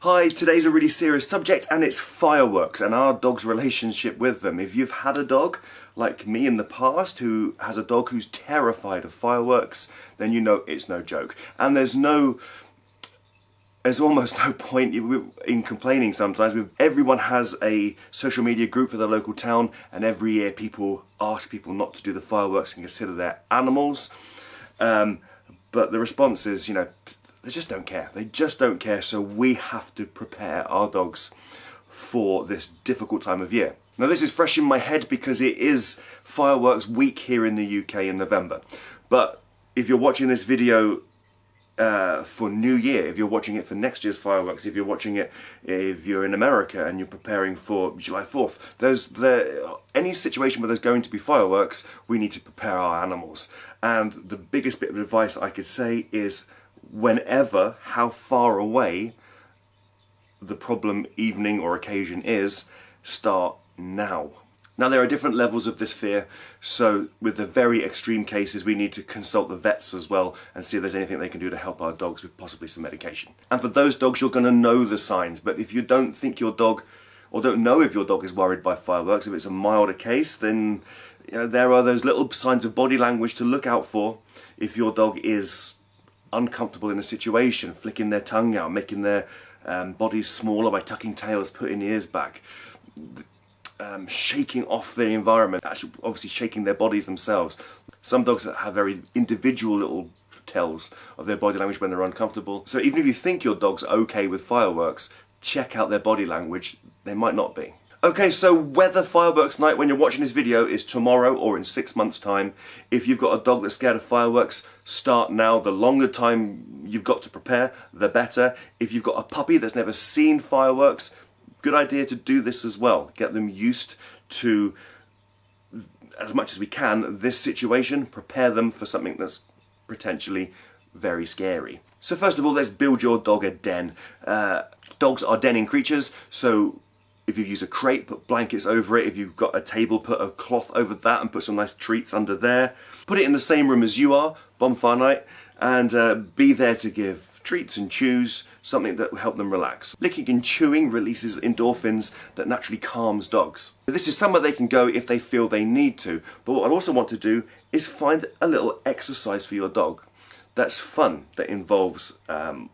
Hi, today's a really serious subject and it's fireworks and our dog's relationship with them. If you've had a dog like me in the past who has a dog who's terrified of fireworks, then you know it's no joke. And there's almost no point in complaining sometimes. Everyone has a social media group for their local town, and every year people ask people not to do the fireworks and consider their animals. But the response is, they just don't care. They just don't care, so we have to prepare our dogs for this difficult time of year. Now this is fresh in my head because it is fireworks week here in the UK in November. But if you're watching this video for New Year, if you're watching it for next year's fireworks, if you're in America and you're preparing for July 4th, any situation where there's going to be fireworks, we need to prepare our animals. And the biggest bit of advice I could say is, whenever, how far away the problem, evening or occasion is, start now. Now there are different levels of this fear, so with the very extreme cases we need to consult the vets as well and see if there's anything they can do to help our dogs with possibly some medication. And for those dogs you're going to know the signs, but if you don't think your dog, or don't know if your dog is worried by fireworks, if it's a milder case, then there are those little signs of body language to look out for if your dog is uncomfortable in a situation, flicking their tongue out, making their bodies smaller by tucking tails, putting ears back, shaking off their environment, actually obviously shaking their bodies themselves. Some dogs that have very individual little tells of their body language when they're uncomfortable. So even if you think your dog's okay with fireworks, check out their body language. They might not be. Okay, so whether fireworks night when you're watching this video is tomorrow or in 6 months' time, if you've got a dog that's scared of fireworks, start now. The longer time you've got to prepare, the better. If you've got a puppy that's never seen fireworks, good idea to do this as well. Get them used to, as much as we can, this situation. Prepare them for something that's potentially very scary. So first of all, let's build your dog a den. Dogs are denning creatures, so if you've used a crate, put blankets over it. If you've got a table, put a cloth over that and put some nice treats under there. Put it in the same room as you are, Bonfire Night, and be there to give treats and chews, something that will help them relax. Licking and chewing releases endorphins that naturally calms dogs. This is somewhere they can go if they feel they need to, but what I also want to do is find a little exercise for your dog that's fun, that involves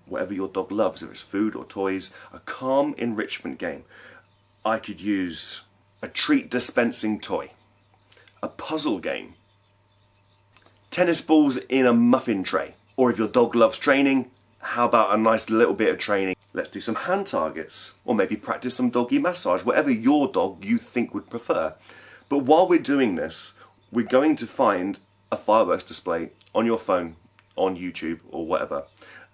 whatever your dog loves, if it's food or toys, a calm enrichment game. I could use a treat-dispensing toy, a puzzle game, tennis balls in a muffin tray, or if your dog loves training, how about a nice little bit of training? Let's do some hand targets, or maybe practice some doggy massage, whatever your dog you think would prefer. But while we're doing this, we're going to find a fireworks display on your phone, on YouTube or whatever,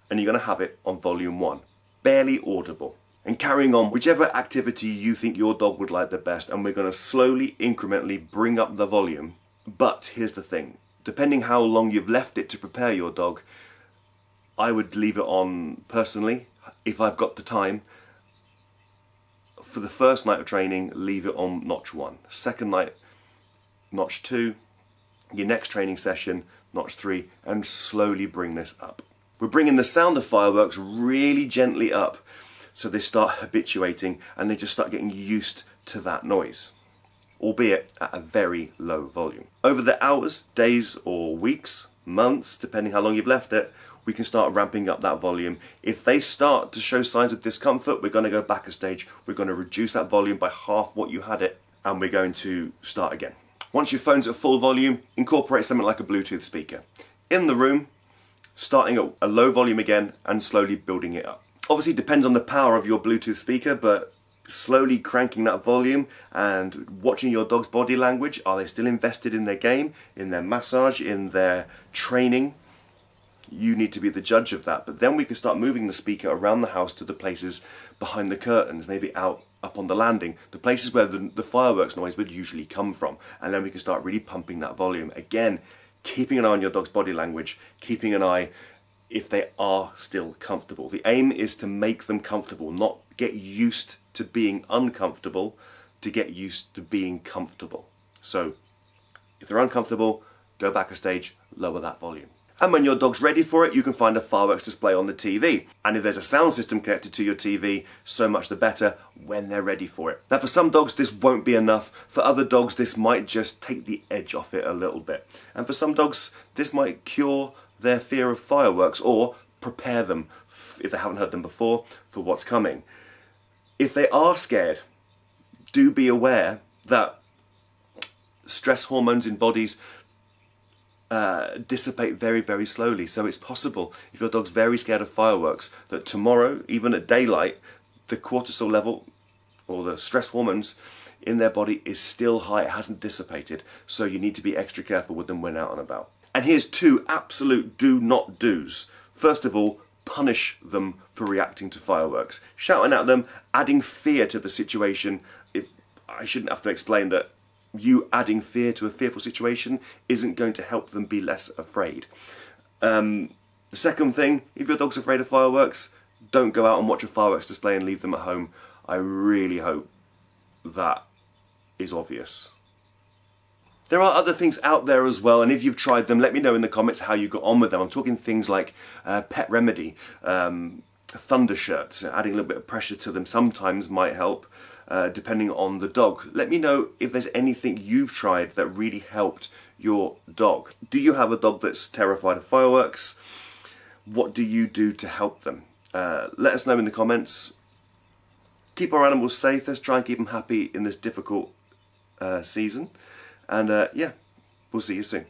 and you're going to have it on volume 1, barely audible. And carrying on whichever activity you think your dog would like the best, and we're going to slowly, incrementally bring up the volume. But here's the thing, depending how long you've left it to prepare your dog, I would leave it on, personally, if I've got the time. For the first night of training, leave it on notch 1. Second night, notch 2. Your next training session, notch 3, and slowly bring this up. We're bringing the sound of fireworks really gently up, so they start habituating and they just start getting used to that noise, albeit at a very low volume. Over the hours, days or weeks, months, depending how long you've left it, we can start ramping up that volume. If they start to show signs of discomfort, we're going to go back a stage, we're going to reduce that volume by half what you had it, and we're going to start again. Once your phone's at full volume, incorporate something like a Bluetooth speaker. In the room, starting at a low volume again and slowly building it up. Obviously it depends on the power of your Bluetooth speaker, but slowly cranking that volume and watching your dog's body language. Are they still invested in their game, in their massage, in their training? You need to be the judge of that. But then we can start moving the speaker around the house to the places behind the curtains, maybe out up on the landing, the places where the fireworks noise would usually come from. And then we can start really pumping that volume. Again, keeping an eye on your dog's body language, keeping an eye if they are still comfortable. The aim is to make them comfortable, not get used to being uncomfortable, to get used to being comfortable. So if they're uncomfortable, go back a stage, lower that volume. And when your dog's ready for it, you can find a fireworks display on the TV. And if there's a sound system connected to your TV, so much the better when they're ready for it. Now for some dogs this won't be enough. For other dogs this might just take the edge off it a little bit. And for some dogs this might cure their fear of fireworks or prepare them, if they haven't heard them before, for what's coming. If they are scared, do be aware that stress hormones in bodies dissipate very, very slowly. So it's possible, if your dog's very scared of fireworks, that tomorrow, even at daylight, the cortisol level or the stress hormones in their body is still high. It hasn't dissipated. So you need to be extra careful with them when out and about. And here's 2 absolute do not do's. First of all, punish them for reacting to fireworks. Shouting at them, adding fear to the situation. I shouldn't have to explain that you adding fear to a fearful situation isn't going to help them be less afraid. The second thing, if your dog's afraid of fireworks, don't go out and watch a fireworks display and leave them at home. I really hope that is obvious. There are other things out there as well, and if you've tried them, let me know in the comments how you got on with them. I'm talking things like Pet Remedy, thunder shirts. Adding a little bit of pressure to them sometimes might help. Depending on the dog. Let me know if there's anything you've tried that really helped your dog. Do you have a dog that's terrified of fireworks? What do you do to help them? Let us know in the comments. Keep our animals safe. Let's try and keep them happy in this difficult season. And yeah, we'll see you soon.